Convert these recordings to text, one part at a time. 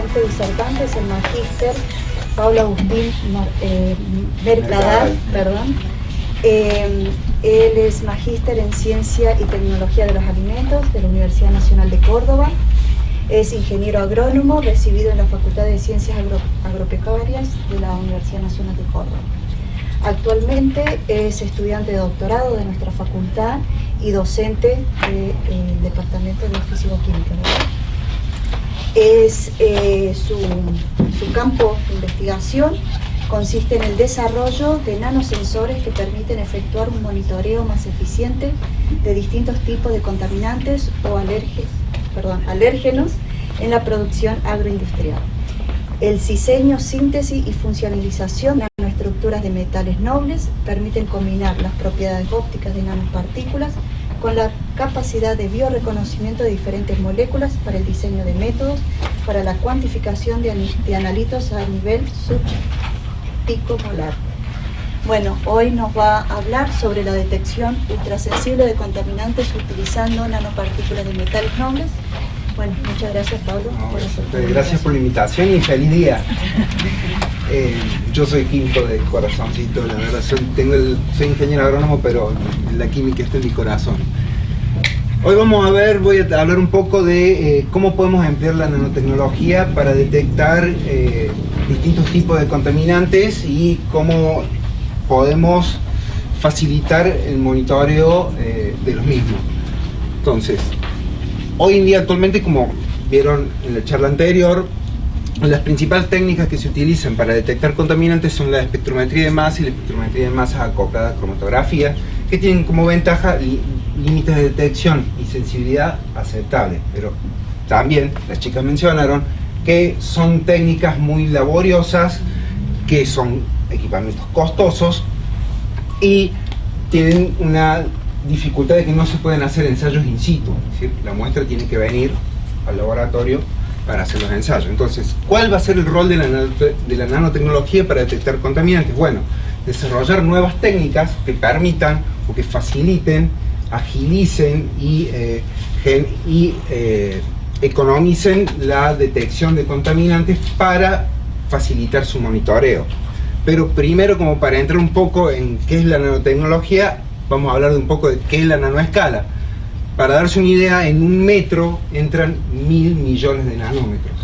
estudiante disertante es el magíster Pablo Agustín Mercadal, perdón. Él es magíster en Ciencia y Tecnología de los Alimentos de la Universidad Nacional de Córdoba. Es ingeniero agrónomo recibido en la Facultad de Ciencias Agropecuarias de la Universidad Nacional de Córdoba. Actualmente es estudiante de doctorado de nuestra facultad y docente del Departamento de Físico-Química. Su campo de investigación consiste en el desarrollo de nanosensores que permiten efectuar un monitoreo más eficiente de distintos tipos de contaminantes o alérgenos en la producción agroindustrial. El diseño, síntesis y funcionalización de nanoestructuras de metales nobles permiten combinar las propiedades ópticas de nanopartículas con la capacidad de bioreconocimiento de diferentes moléculas para el diseño de métodos para la cuantificación de analitos a nivel subpicomolar. Bueno, hoy nos va a hablar sobre la detección ultrasensible de contaminantes utilizando nanopartículas de metales nobles. Bueno, muchas gracias, Pablo, por aceptar. Gracias por la invitación y feliz día. Yo soy químico de corazoncito, la verdad, soy ingeniero agrónomo, pero la química está en mi corazón. Hoy voy a hablar un poco de cómo podemos emplear la nanotecnología para detectar distintos tipos de contaminantes y cómo podemos facilitar el monitoreo de los mismos. Entonces, hoy en día actualmente, como vieron en la charla anterior, las principales técnicas que se utilizan para detectar contaminantes son la espectrometría de masa y la espectrometría de masa acoplada a cromatografía, que tienen como ventaja límites de detección y sensibilidad aceptables, pero también las chicas mencionaron que son técnicas muy laboriosas, que son equipamientos costosos y tienen una dificultad de que no se pueden hacer ensayos in situ, es decir, la muestra tiene que venir al laboratorio para hacer los ensayos. Entonces, ¿cuál va a ser el rol de la nanotecnología para detectar contaminantes? Bueno, desarrollar nuevas técnicas que permitan o que faciliten, agilicen y economicen la detección de contaminantes para facilitar su monitoreo. Pero primero, como para entrar un poco en qué es la nanotecnología, vamos a hablar de un poco de qué es la nanoescala. Para darse una idea, en un metro entran 1000 millones de nanómetros.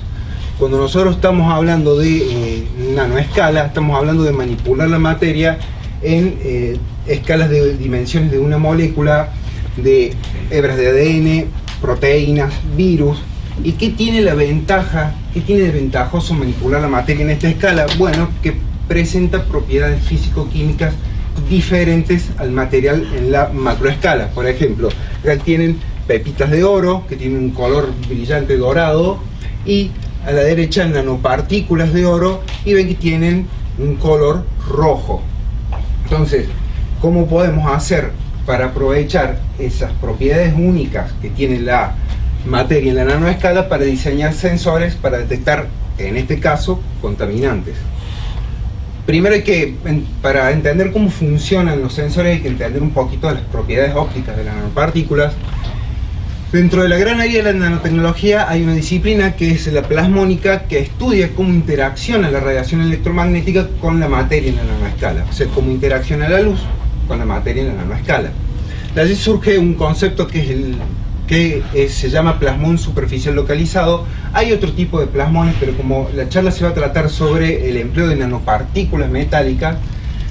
Cuando nosotros estamos hablando de nanoescala, estamos hablando de manipular la materia en escalas de dimensiones de una molécula, de hebras de ADN, proteínas, virus. ¿Y qué tiene la ventaja? ¿Qué tiene de ventajoso manipular la materia en esta escala? Bueno, que presenta propiedades físico-químicas diferentes al material en la macroescala. Por ejemplo, acá tienen pepitas de oro que tienen un color brillante dorado, y a la derecha nanopartículas de oro, y ven que tienen un color rojo. Entonces, ¿cómo podemos hacer para aprovechar esas propiedades únicas que tiene la materia en la nanoescala para diseñar sensores para detectar, en este caso, contaminantes? Primero para entender cómo funcionan los sensores, hay que entender un poquito de las propiedades ópticas de las nanopartículas. Dentro de la gran área de la nanotecnología hay una disciplina que es la plasmónica, que estudia cómo interacciona la radiación electromagnética con la materia en la nanoescala, o sea, cómo interacciona la luz con la materia en la nanoescala. De allí surge un concepto se llama plasmón superficial localizado. Hay otro tipo de plasmones, pero como la charla se va a tratar sobre el empleo de nanopartículas metálicas,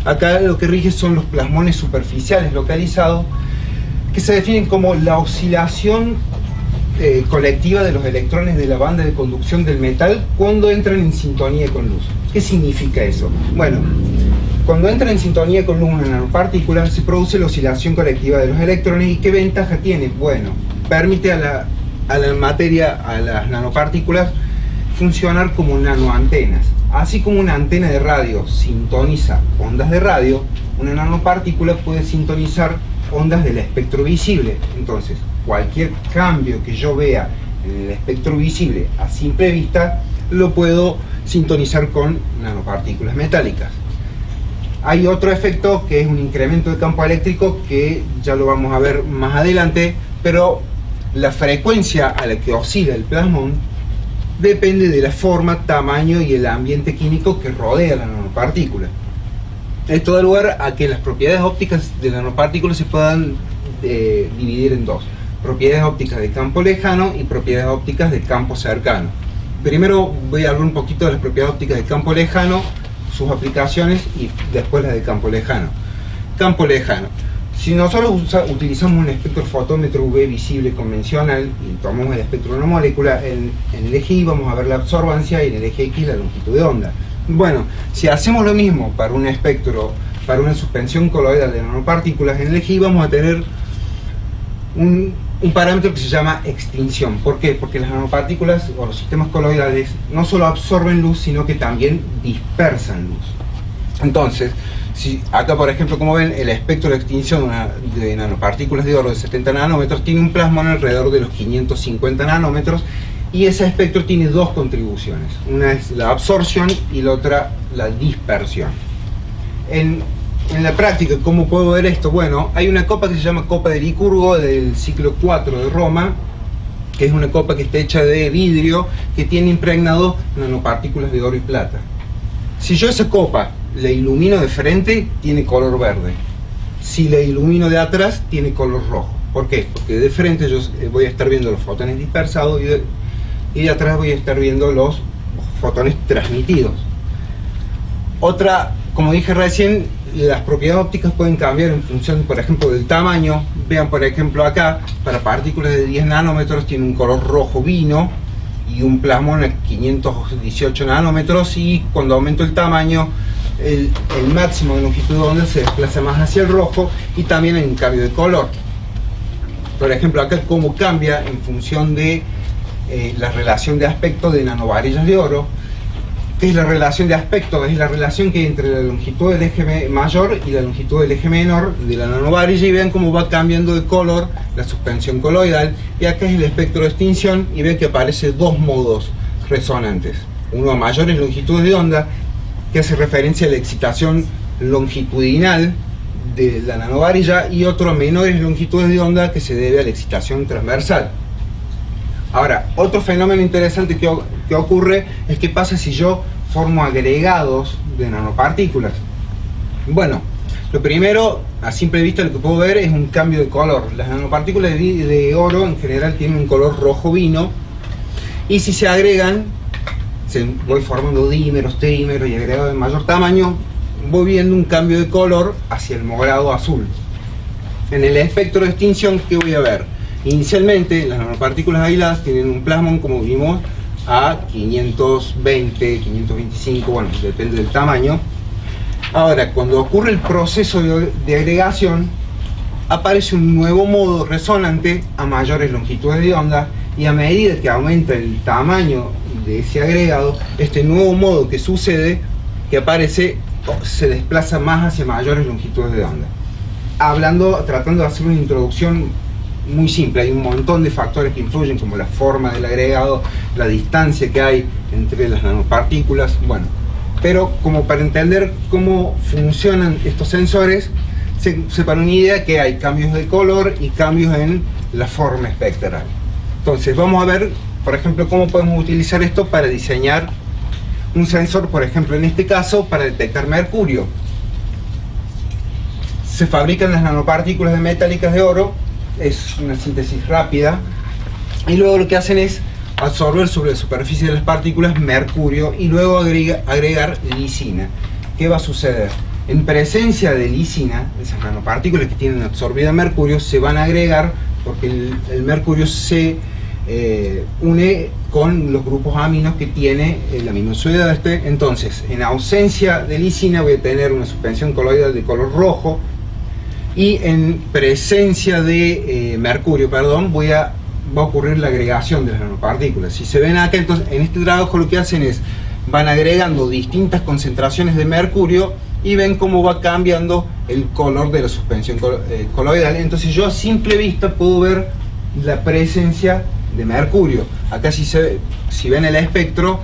acá lo que rige son los plasmones superficiales localizados, que se definen como la oscilación colectiva de los electrones de la banda de conducción del metal cuando entran en sintonía con luz. ¿Qué significa eso? Bueno, cuando entra en sintonía con luz una nanopartícula, se produce la oscilación colectiva de los electrones. ¿Y qué ventaja tiene? Bueno, permite a la materia, a las nanopartículas, funcionar como nanoantenas. Así como una antena de radio sintoniza ondas de radio, una nanopartícula puede sintonizar ondas del espectro visible. Entonces, cualquier cambio que yo vea en el espectro visible a simple vista, lo puedo sintonizar con nanopartículas metálicas. Hay otro efecto que es un incremento de campo eléctrico, que ya lo vamos a ver más adelante, pero la frecuencia a la que oscila el plasmón depende de la forma, tamaño y el ambiente químico que rodea la nanopartícula. Esto da lugar a que las propiedades ópticas de la nanopartícula se puedan dividir en dos: propiedades ópticas de campo lejano y propiedades ópticas de campo cercano. Primero voy a hablar un poquito de las propiedades ópticas de campo lejano, sus aplicaciones, y después las de campo lejano. Campo lejano: si nosotros utilizamos un espectrofotómetro UV visible convencional y tomamos el espectro de una molécula, en el eje Y vamos a ver la absorbancia y en el eje X la longitud de onda. Bueno, si hacemos lo mismo para un espectro, para una suspensión coloidal de nanopartículas, en el eje Y vamos a tener un parámetro que se llama extinción. ¿Por qué? Porque las nanopartículas o los sistemas coloidales no solo absorben luz, sino que también dispersan luz. Entonces, si acá, por ejemplo, como ven, el espectro de extinción de nanopartículas de oro de 70 nanómetros tiene un plasmón alrededor de los 550 nanómetros, y ese espectro tiene dos contribuciones: una es la absorción y la otra la dispersión. En la práctica, ¿cómo puedo ver esto? Bueno, hay una copa que se llama copa de Licurgo del siglo IV de Roma, que es una copa que está hecha de vidrio que tiene impregnado nanopartículas de oro y plata. Si yo esa copa la ilumino de frente, tiene color verde. Si la ilumino de atrás, tiene color rojo. ¿Por qué? Porque de frente yo voy a estar viendo los fotones dispersados y de atrás voy a estar viendo los fotones transmitidos. Otra, como dije recién, las propiedades ópticas pueden cambiar en función, por ejemplo, del tamaño. Vean, por ejemplo, acá, para partículas de 10 nanómetros tiene un color rojo vino y un plasmón a 518 nanómetros, y cuando aumento el tamaño, el máximo de longitud de onda se desplaza más hacia el rojo, y también hay un cambio de color. Por ejemplo, acá cómo cambia en función de la relación de aspecto de nanovarillas de oro. ¿Qué es la relación de aspecto? Es la relación que hay entre la longitud del eje mayor y la longitud del eje menor de la nanovarilla, y vean cómo va cambiando de color la suspensión coloidal. Y acá es el espectro de extinción, y ven que aparece dos modos resonantes: uno a mayores longitudes de onda, que hace referencia a la excitación longitudinal de la nanovarilla, y otro a menores longitudes de onda, que se debe a la excitación transversal. Ahora, otro fenómeno interesante que ocurre es qué pasa si yo formo agregados de nanopartículas. Bueno, lo primero, a simple vista, lo que puedo ver es un cambio de color. Las nanopartículas de oro en general tienen un color rojo vino, y si se agregan, voy formando dímeros, trímeros y agregados de mayor tamaño, voy viendo un cambio de color hacia el morado azul. En el espectro de extinción, ¿qué voy a ver? Inicialmente, las nanopartículas aisladas tienen un plasmón, como vimos, a 520, 525, bueno, depende del tamaño. Ahora, cuando ocurre el proceso de agregación, aparece un nuevo modo resonante a mayores longitudes de onda, y a medida que aumenta el tamaño de ese agregado, este nuevo modo que sucede, que aparece, se desplaza más hacia mayores longitudes de onda. Tratando de hacer una introducción muy simple, hay un montón de factores que influyen, como la forma del agregado, la distancia que hay entre las nanopartículas, bueno, pero como para entender cómo funcionan estos sensores, se para una idea que hay cambios de color y cambios en la forma espectral. Entonces vamos a ver, por ejemplo, cómo podemos utilizar esto para diseñar un sensor, por ejemplo, en este caso, para detectar mercurio. Se fabrican las nanopartículas metálicas de oro, es una síntesis rápida, y luego lo que hacen es absorber sobre la superficie de las partículas mercurio y luego agregar lisina. ¿Qué va a suceder? En presencia de lisina, esas nanopartículas que tienen absorbida mercurio se van a agregar porque el mercurio se une con los grupos aminos que tiene el aminoácido este. Entonces, en ausencia de lisina voy a tener una suspensión coloidal de color rojo, y en presencia de mercurio, perdón, va a ocurrir la agregación de las nanopartículas. Si se ven acá, entonces en este trabajo lo que hacen es van agregando distintas concentraciones de mercurio y ven cómo va cambiando el color de la suspensión coloidal. Entonces yo a simple vista puedo ver la presencia de mercurio. Acá si ven el espectro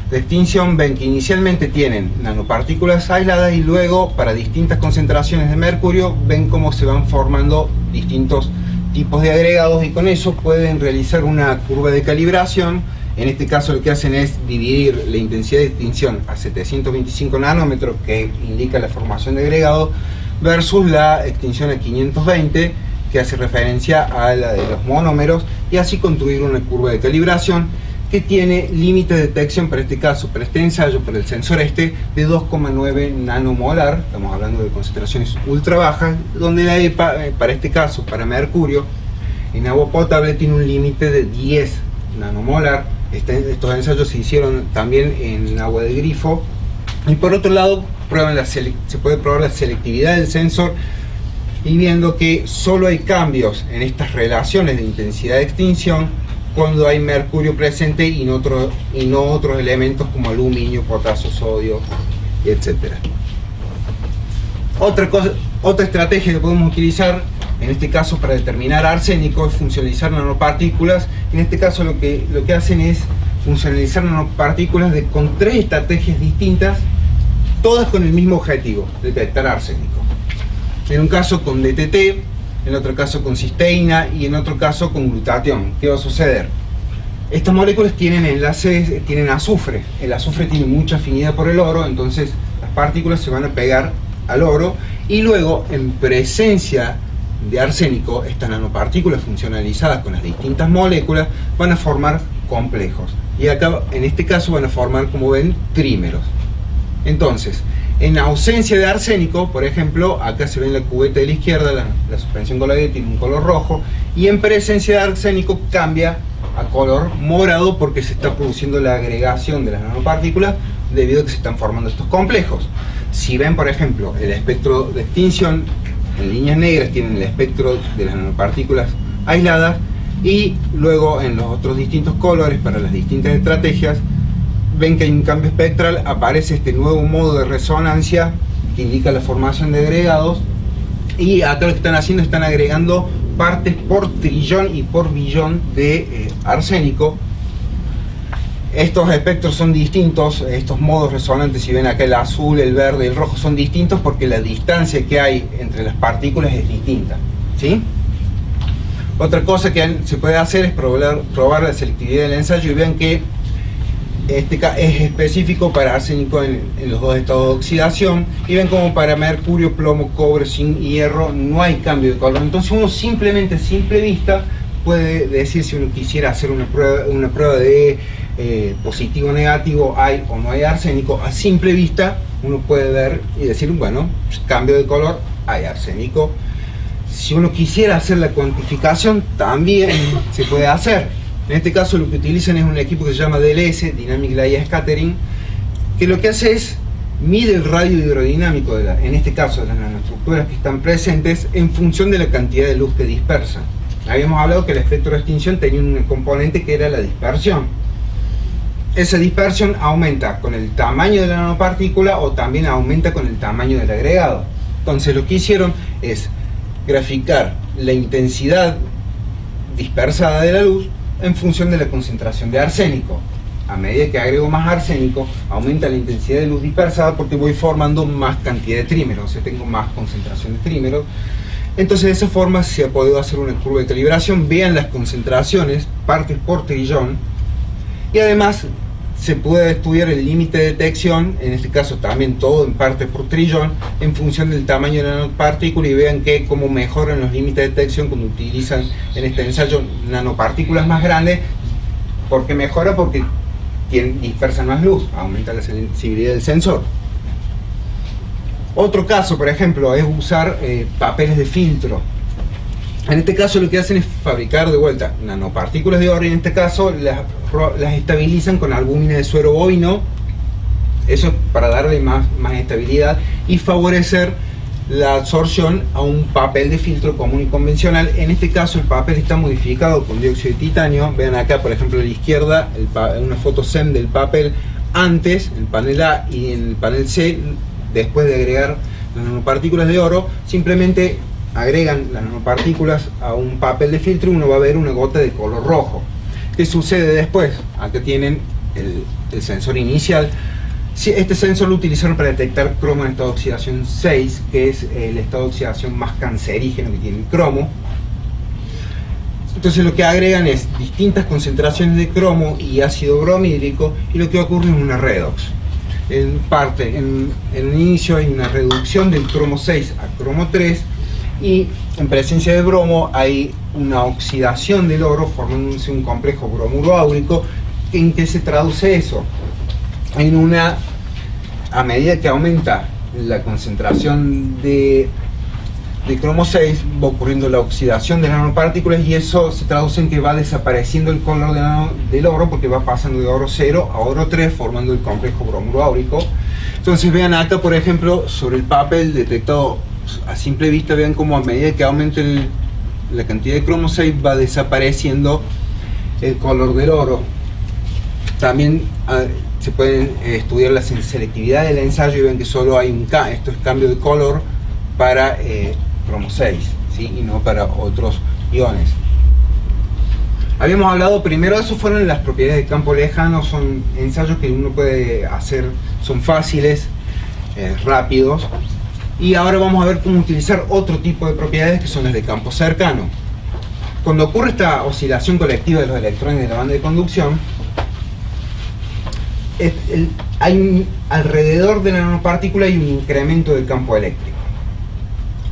de extinción, ven que inicialmente tienen nanopartículas aisladas y luego para distintas concentraciones de mercurio ven cómo se van formando distintos tipos de agregados, y con eso pueden realizar una curva de calibración En este caso lo que hacen es dividir la intensidad de extinción a 725 nanómetros, que indica la formación de agregado, versus la extinción a 520, que hace referencia a la de los monómeros, y así construir una curva de calibración que tiene límite de detección para este caso, para este ensayo, para el sensor de 2,9 nanomolar. Estamos hablando de concentraciones ultra bajas, donde la EPA, para este caso, para mercurio, en agua potable tiene un límite de 10 nanomolar. Estos ensayos se hicieron también en agua de grifo. Y por otro lado, se puede probar la selectividad del sensor, y viendo que solo hay cambios en estas relaciones de intensidad de extinción cuando hay mercurio presente y no otros elementos como aluminio, potasio, sodio, etc. Otra estrategia que podemos utilizar, en este caso para determinar arsénico, es funcionalizar nanopartículas. En este caso lo que hacen es funcionalizar nanopartículas con 3 estrategias distintas, todas con el mismo objetivo: detectar arsénico. En un caso con DTT, en otro caso con cisteína y en otro caso con glutatión. ¿Qué va a suceder? Estas moléculas tienen enlaces, tienen azufre. El azufre tiene mucha afinidad por el oro, entonces las partículas se van a pegar al oro, y luego, en presencia de arsénico, estas nanopartículas funcionalizadas con las distintas moléculas van a formar complejos. Y acá, en este caso, van a formar, como ven, trímeros. Entonces, en ausencia de arsénico, por ejemplo, acá se ve en la cubeta de la izquierda, la suspensión colloidal tiene un color rojo, y en presencia de arsénico cambia a color morado porque se está produciendo la agregación de las nanopartículas debido a que se están formando estos complejos. Si ven, por ejemplo, el espectro de extinción, en líneas negras tienen el espectro de las nanopartículas aisladas, y luego en los otros distintos colores para las distintas estrategias ven que hay un cambio espectral, aparece este nuevo modo de resonancia que indica la formación de agregados, y acá lo que están haciendo, están agregando partes por trillón y por billón de arsénico. Estos espectros son distintos, estos modos resonantes, si ven acá el azul, el verde, el rojo, son distintos porque la distancia que hay entre las partículas es distinta, ¿sí? Otra cosa que se puede hacer es probar la selectividad del ensayo, y vean que este es específico para arsénico en los dos estados de oxidación, y ven como para mercurio, plomo, cobre, zinc y hierro no hay cambio de color. Entonces uno simplemente, a simple vista, puede decir, si uno quisiera hacer una prueba de positivo o negativo, hay o no hay arsénico. A simple vista uno puede ver y decir, bueno, cambio de color, hay arsénico. Si uno quisiera hacer la cuantificación, también se puede hacer. En este caso lo que utilizan es un equipo que se llama DLS, Dynamic Light Scattering, que lo que hace es mide el radio hidrodinámico, en este caso de las nanoestructuras que están presentes, en función de la cantidad de luz que dispersan. Habíamos hablado que el espectro de extinción tenía un componente que era la dispersión. Esa dispersión aumenta con el tamaño de la nanopartícula, o también aumenta con el tamaño del agregado. Entonces lo que hicieron es graficar la intensidad dispersada de la luz en función de la concentración de arsénico. A medida que agrego más arsénico, aumenta la intensidad de luz dispersada porque voy formando más cantidad de trímeros, o sea, tengo más concentración de trímeros. Entonces de esa forma se ha podido hacer una curva de calibración. Vean las concentraciones, partes por trillón, y además se puede estudiar el límite de detección, en este caso también todo en partes por trillón, en función del tamaño de la nanopartícula, y vean que cómo mejoran los límites de detección cuando utilizan en este ensayo nanopartículas más grandes. ¿Por qué mejora? Porque dispersan más luz, aumenta la sensibilidad del sensor. Otro caso, por ejemplo, es usar papeles de filtro. En este caso lo que hacen es fabricar de vuelta nanopartículas de oro, y en este caso las estabilizan con albúmina de suero bovino. Eso es para darle más estabilidad y favorecer la absorción a un papel de filtro común y convencional. En este caso el papel está modificado con dióxido de titanio. Vean acá, por ejemplo, a la izquierda una foto SEM del papel antes, en el panel A, y en el panel C, después de agregar las nanopartículas de oro. Simplemente agregan las nanopartículas a un papel de filtro y uno va a ver una gota de color rojo. ¿Qué sucede después? Acá tienen el sensor inicial. Este sensor lo utilizaron para detectar cromo en estado de oxidación 6, que es el estado de oxidación más cancerígeno que tiene el cromo. Entonces lo que agregan es distintas concentraciones de cromo y ácido bromídrico, y lo que ocurre es una redox. En el inicio hay una reducción del cromo 6 a cromo 3, y en presencia de bromo hay una oxidación del oro formándose un complejo bromuro áurico. ¿En qué se traduce eso? A medida que aumenta la concentración de cromo 6, va ocurriendo la oxidación de nanopartículas, y eso se traduce en que va desapareciendo el color del oro, porque va pasando de oro 0 a oro 3, formando el complejo bromuro áurico. Entonces vean acá, por ejemplo, sobre el papel detectado a simple vista, vean cómo a medida que aumenta la cantidad de cromo 6 va desapareciendo el color del oro. También se puede estudiar la selectividad del ensayo y ven que solo hay esto es cambio de color para cromo 6, ¿sí? Y no para otros iones. Habíamos hablado primero, eso fueron las propiedades de campo lejano. Son ensayos que uno puede hacer, son fáciles, rápidos. Y ahora vamos a ver cómo utilizar otro tipo de propiedades, que son las de campo cercano. Cuando ocurre esta oscilación colectiva de los electrones de la banda de conducción, alrededor de la nanopartícula hay un incremento del campo eléctrico.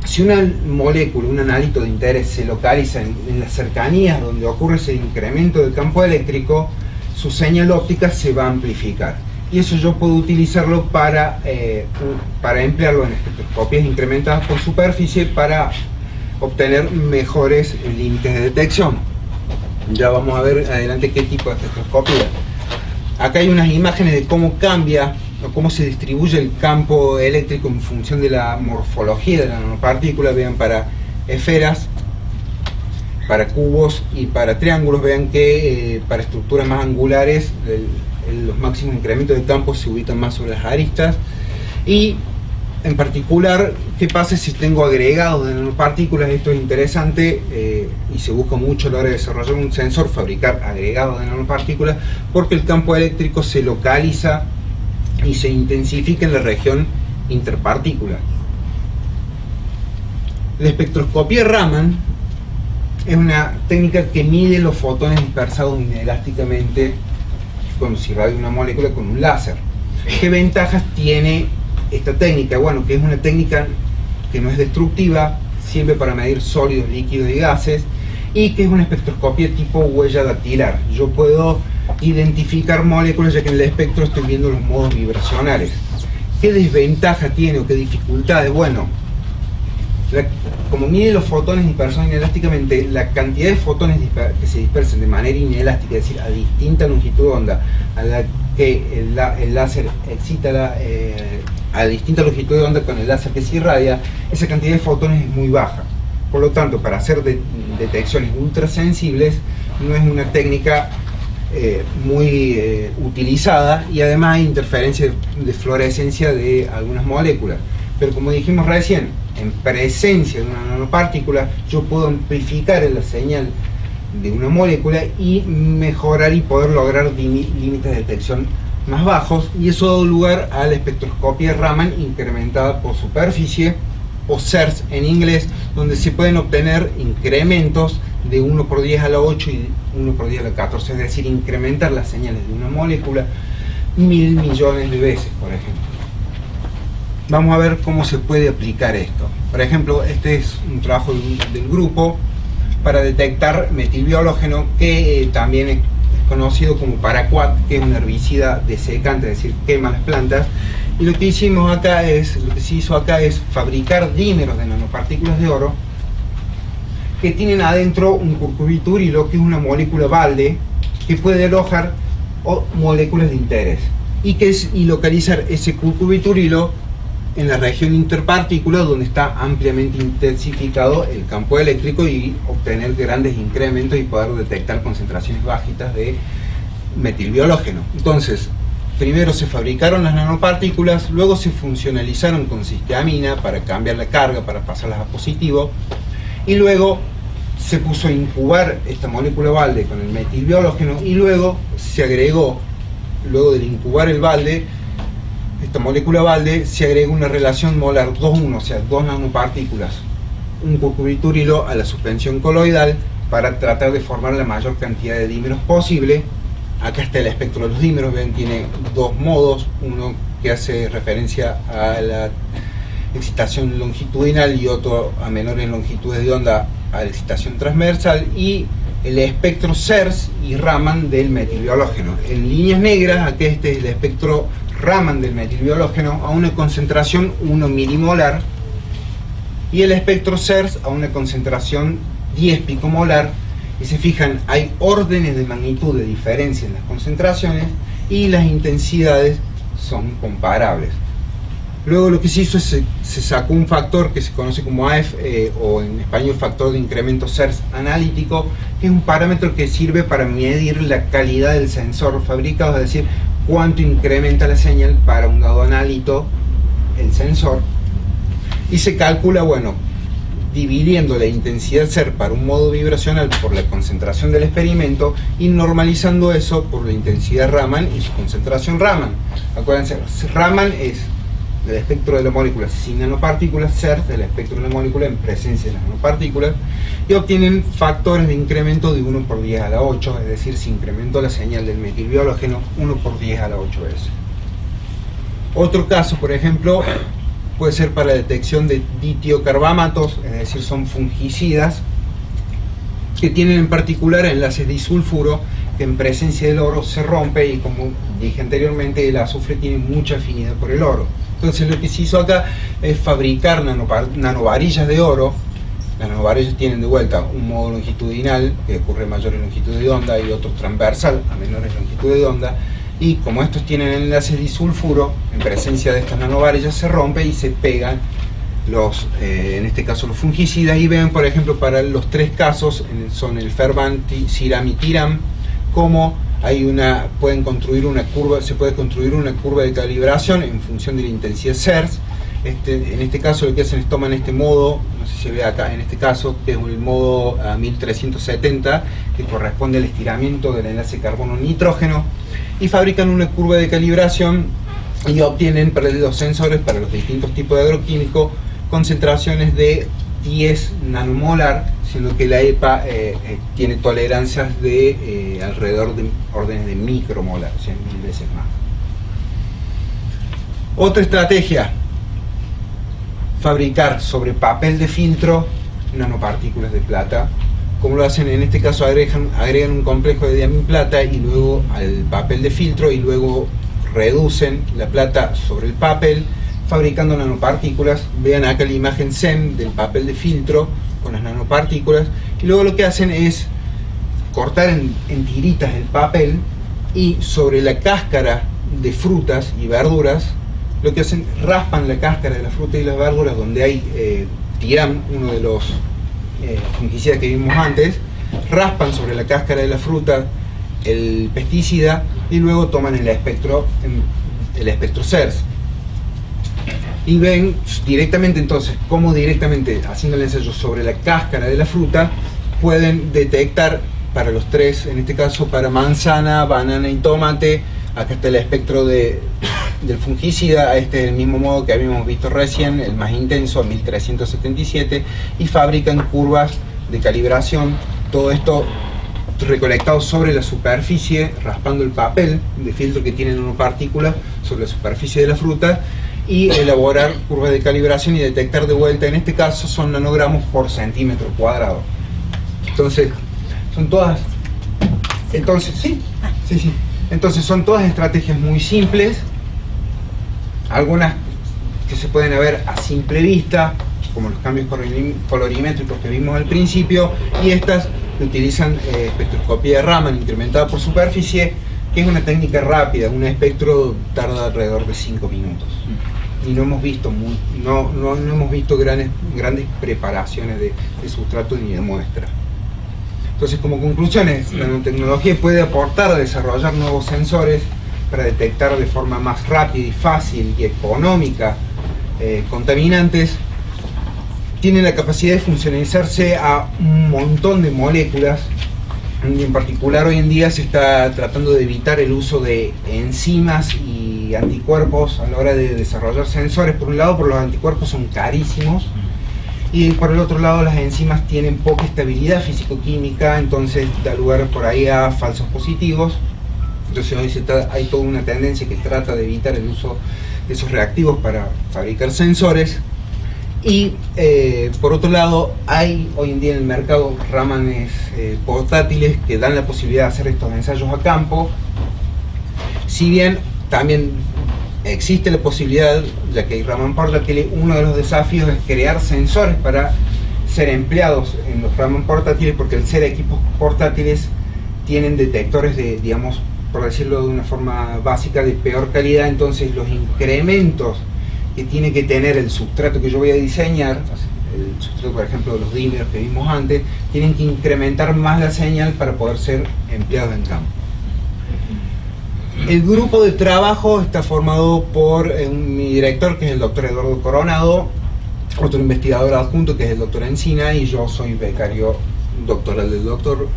Si una molécula, un analito de interés, se localiza en las cercanías donde ocurre ese incremento del campo eléctrico, su señal óptica se va a amplificar. Y eso yo puedo utilizarlo para emplearlo en espectroscopías incrementadas por superficie para obtener mejores límites de detección. Ya vamos a ver adelante qué tipo de espectroscopía. Acá hay unas imágenes de cómo cambia o cómo se distribuye el campo eléctrico en función de la morfología de la nanopartícula. Vean, para esferas, para cubos y para triángulos, vean que para estructuras más angulares los máximos incrementos de campo se ubican más sobre las aristas. Y en particular, ¿qué pasa si tengo agregados de nanopartículas? Esto es interesante y se busca mucho a la hora de desarrollar un sensor, fabricar agregados de nanopartículas, porque el campo eléctrico se localiza y se intensifica en la región interpartícula. La espectroscopía Raman es una técnica que mide los fotones dispersados inelásticamente cuando se irradia una molécula con un láser. ¿Qué ventajas tiene esta técnica? Bueno, que es una técnica que no es destructiva, sirve para medir sólidos, líquidos y gases, y que es una espectroscopía tipo huella dactilar. Yo puedo identificar moléculas ya que en el espectro estoy viendo los modos vibracionales. ¿Qué desventaja tiene o qué dificultades? Bueno, como mide los fotones dispersados inelásticamente, la cantidad de fotones que se dispersan de manera inelástica, es decir, a distinta longitud de onda a la que el láser excita a distinta longitud de onda con el láser que se irradia, esa cantidad de fotones es muy baja. Por lo tanto, para hacer detecciones ultrasensibles no es una técnica muy utilizada, y además hay interferencia de fluorescencia de algunas moléculas. Pero como dijimos recién, en presencia de una nanopartícula yo puedo amplificar la señal de una molécula y mejorar y poder lograr límites de detección más bajos, y eso ha dado lugar a la espectroscopía Raman incrementada por superficie, o SERS en inglés, donde se pueden obtener incrementos de 1 por 10 a la 8 y 1 por 10 a la 14, es decir, incrementar las señales de una molécula 1000 millones de veces, por ejemplo. Vamos a ver cómo se puede aplicar esto. Por ejemplo, este es un trabajo del grupo para detectar metilbiológeno, que también es conocido como paraquat, que es un herbicida desecante, es decir, quema las plantas. Y lo que se hizo acá es fabricar dímeros de nanopartículas de oro que tienen adentro un curcubiturilo, que es una molécula balde que puede alojar moléculas de interés, y localizar ese curcubiturilo en la región interpartícula, donde está ampliamente intensificado el campo eléctrico, y obtener grandes incrementos y poder detectar concentraciones bajitas de metilbiológeno. Entonces, primero se fabricaron las nanopartículas, luego se funcionalizaron con cisteamina para cambiar la carga, para pasarlas a positivo, y luego se puso a incubar esta molécula balde con el metilbiológeno, y luego se agregó, luego de incubar el balde, esta molécula balde, se agrega una relación molar 2-1, o sea, 2 nanopartículas, un curcubiturilo a la suspensión coloidal para tratar de formar la mayor cantidad de dímeros posible. Acá está el espectro de los dímeros, ven, tiene dos modos, uno que hace referencia a la excitación longitudinal y otro a menores longitudes de onda a la excitación transversal, y el espectro CERS y Raman del metilbiológeno. En líneas negras, aquí este es el espectro Raman del metilbiológeno a una concentración 1 milimolar, y el espectro CERS a una concentración 10 picomolar. Y se fijan, hay órdenes de magnitud de diferencia en las concentraciones y las intensidades son comparables. Luego lo que se hizo es se sacó un factor que se conoce como AF, o en español factor de incremento CERS analítico, que es un parámetro que sirve para medir la calidad del sensor fabricado, es decir, cuánto incrementa la señal para un dado analito el sensor, y se calcula, bueno, dividiendo la intensidad CERS para un modo vibracional por la concentración del experimento y normalizando eso por la intensidad Raman y su concentración Raman. Acuérdense, Raman es del espectro de la molécula sin nanopartículas, CERS del espectro de la molécula en presencia de las nanopartículas, y obtienen factores de incremento de 1 por 10 a la 8, es decir, se incrementó la señal del metilbiológeno 1 por 10 a la 8 veces. Otro caso, por ejemplo, puede ser para la detección de ditiocarbamatos, es decir, son fungicidas que tienen en particular enlaces disulfuro que en presencia del oro se rompe, y como dije anteriormente, el azufre tiene mucha afinidad por el oro. Entonces lo que se hizo acá es fabricar nanovarillas de oro. Las nanovarillas tienen de vuelta un modo longitudinal que ocurre a mayores longitudes de onda y otro transversal a menores longitudes de onda, y como estos tienen enlaces disulfuro, en presencia de estas nanovarillas se rompe y se pegan los, en este caso los fungicidas. Y ven, por ejemplo, para los tres casos, son el Ferbanti, Ciram y Tiram, como hay pueden construir una curva, se puede construir una curva de calibración en función de la intensidad CERS. En este caso lo que hacen es toman este modo, no sé si se ve acá en este caso, que es el modo 1370, que corresponde al estiramiento del enlace carbono-nitrógeno, y fabrican una curva de calibración y obtienen para los sensores, para los distintos tipos de agroquímicos, concentraciones de 10 nanomolar, siendo que la EPA tiene tolerancias de alrededor de órdenes de micromolar, o sea, 1000 veces más. Otra estrategia: fabricar sobre papel de filtro nanopartículas de plata. Como lo hacen en este caso, agregan un complejo de diamina-plata y luego al papel de filtro, y luego reducen la plata sobre el papel fabricando nanopartículas. Vean acá la imagen SEM del papel de filtro con las nanopartículas, y luego lo que hacen es cortar en tiritas el papel, y sobre la cáscara de frutas y verduras lo que hacen, raspan la cáscara de la fruta y las verduras donde hay Tiram, uno de los fungicidas que vimos antes, raspan sobre la cáscara de la fruta el pesticida y luego toman el espectro CERS. Y ven directamente entonces cómo directamente haciendo el ensayo sobre la cáscara de la fruta pueden detectar para los tres, en este caso para manzana, banana y tomate. Acá está el espectro del fungicida, este es el mismo modo que habíamos visto recién, el más intenso, 1377, y fabrican curvas de calibración, todo esto recolectado sobre la superficie, raspando el papel de filtro que tiene nanopartículas sobre la superficie de la fruta, y elaborar curvas de calibración y detectar de vuelta, en este caso son nanogramos por centímetro cuadrado. Entonces, son todas... Entonces, sí. Entonces son todas estrategias muy simples, algunas que se pueden ver a simple vista, como los cambios colorimétricos que vimos al principio, y estas que utilizan espectroscopía de Raman incrementada por superficie, que es una técnica rápida. Un espectro tarda alrededor de 5 minutos. Y no hemos visto no hemos visto grandes preparaciones de sustrato ni de muestra. Entonces, como conclusiones, la nanotecnología puede aportar a desarrollar nuevos sensores para detectar de forma más rápida y fácil y económica contaminantes. Tiene la capacidad de funcionalizarse a un montón de moléculas, y en particular hoy en día se está tratando de evitar el uso de enzimas y anticuerpos a la hora de desarrollar sensores. Por un lado, porque los anticuerpos son carísimos, Y por el otro lado, las enzimas tienen poca estabilidad físico-química, entonces da lugar por ahí a falsos positivos. Entonces hoy hay toda una tendencia que trata de evitar el uso de esos reactivos para fabricar sensores. Y por otro lado, hay hoy en día en el mercado Ramanes portátiles que dan la posibilidad de hacer estos ensayos a campo. Si bien también existe la posibilidad, ya que hay Raman portátiles, uno de los desafíos es crear sensores para ser empleados en los Raman portátiles, porque al ser equipos portátiles tienen detectores de, digamos, por decirlo de una forma básica, de peor calidad. Entonces los incrementos que tiene que tener el sustrato que yo voy a diseñar, el sustrato por ejemplo de los dímeros que vimos antes, tienen que incrementar más la señal para poder ser empleados en campo. El grupo de trabajo está formado por mi director, que es el doctor Eduardo Coronado, otro investigador adjunto, que es el doctor Encina, y yo soy becario doctoral del doctor,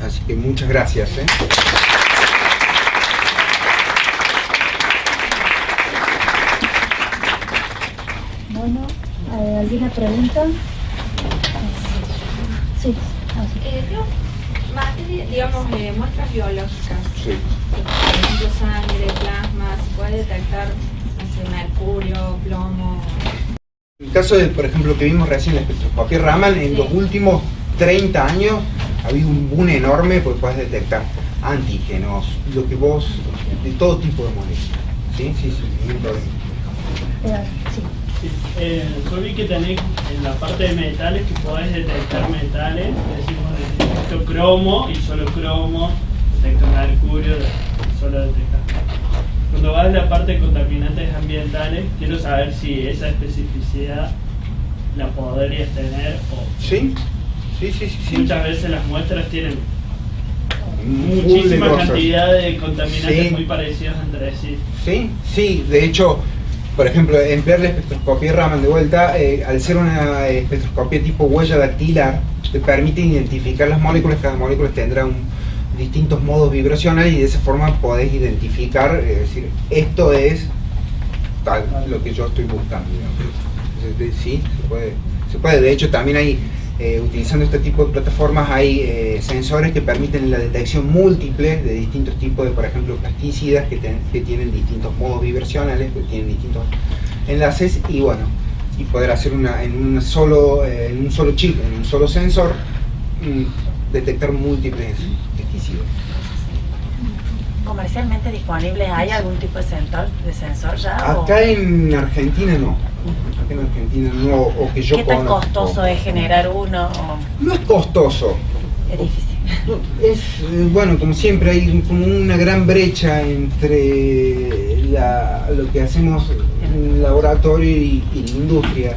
así que muchas gracias. Bueno, ¿alguna pregunta? Sí. Digamos, muestras biológicas, Sí. por ejemplo sangre, plasma, se puede detectar, no sé, mercurio, plomo. En el caso de, por ejemplo, que vimos recién la espectroscopía Raman, en los últimos 30 años ha habido un boom enorme porque puedes detectar antígenos, lo que vos, de todo tipo de moléculas. Sí, ningún problema. Sí. Yo vi que tenés en la parte de metales que podés detectar metales, decimos detecto cromo y solo cromo, detecto mercurio, solo detectas. Cuando vas a la parte de contaminantes ambientales, quiero saber si esa especificidad la podrías tener o... Sí. Muchas veces las muestras tienen Full muchísima de cosas. cantidad de contaminantes Sí. muy parecidos entre sí. Sí, de hecho, por ejemplo, emplear la espectroscopía Raman de vuelta, al ser una espectroscopía tipo huella dactilar, te permite identificar las moléculas. Cada molécula tendrá distintos modos vibracionales y de esa forma podés identificar, es decir, esto es tal, lo que yo estoy buscando, digamos. Entonces, sí, se puede. De hecho, también hay, utilizando este tipo de plataformas, hay sensores que permiten la detección múltiple de distintos tipos de, por ejemplo, plasticidas que tienen distintos modos vibracionales, que tienen distintos enlaces, y bueno, y poder hacer en un solo chip, en un solo sensor, detectar múltiples plasticidas. ¿Comercialmente disponibles hay algún tipo de sensor ya? Acá en Argentina no. Acá en Argentina no, o que yo ¿Qué tan conozco. costoso es generar uno? No es costoso. Es difícil. Es, bueno, como siempre, hay como una gran brecha entre lo que hacemos en el laboratorio y la industria.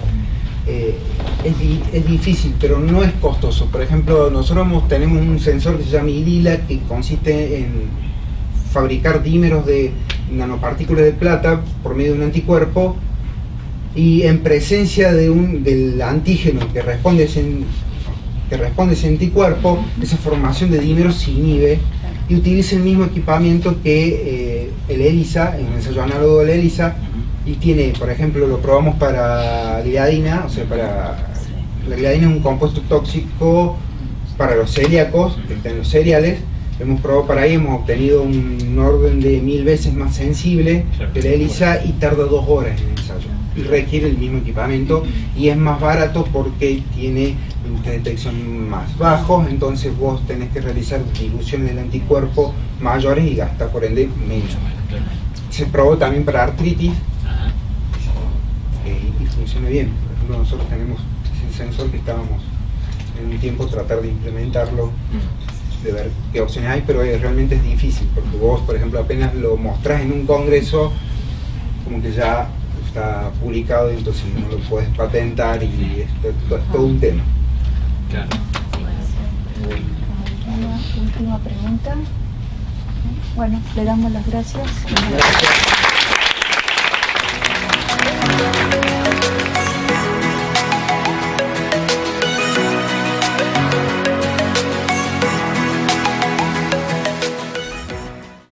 Es difícil, pero no es costoso. Por ejemplo, nosotros tenemos un sensor que se llama IRILA, que consiste en fabricar dímeros de nanopartículas de plata por medio de un anticuerpo, y en presencia del antígeno que responde a ese anticuerpo, esa formación de dímeros se inhibe y utiliza el mismo equipamiento que el ELISA, el ensayo análogo del ELISA, y tiene, por ejemplo, lo probamos para gliadina, o sea, la gliadina es un compuesto tóxico para los celíacos, que está en los cereales. Hemos probado para ahí, hemos obtenido un orden de 1000 veces más sensible que la ELISA y tarda 2 horas en el ensayo. Y requiere el mismo equipamiento y es más barato porque tiene límites de detección más bajos, entonces vos tenés que realizar diluciones del anticuerpo mayores y gastar por ende menos. Se probó también para artritis y funciona bien. Por ejemplo, nosotros tenemos ese sensor que estábamos en un tiempo tratar de implementarlo, de ver qué opciones hay, pero realmente es difícil porque vos, por ejemplo, apenas lo mostrás en un congreso, como que ya está publicado y entonces no lo puedes patentar y es todo un tema. Claro. Una última pregunta. Bueno, le damos las gracias. Gracias.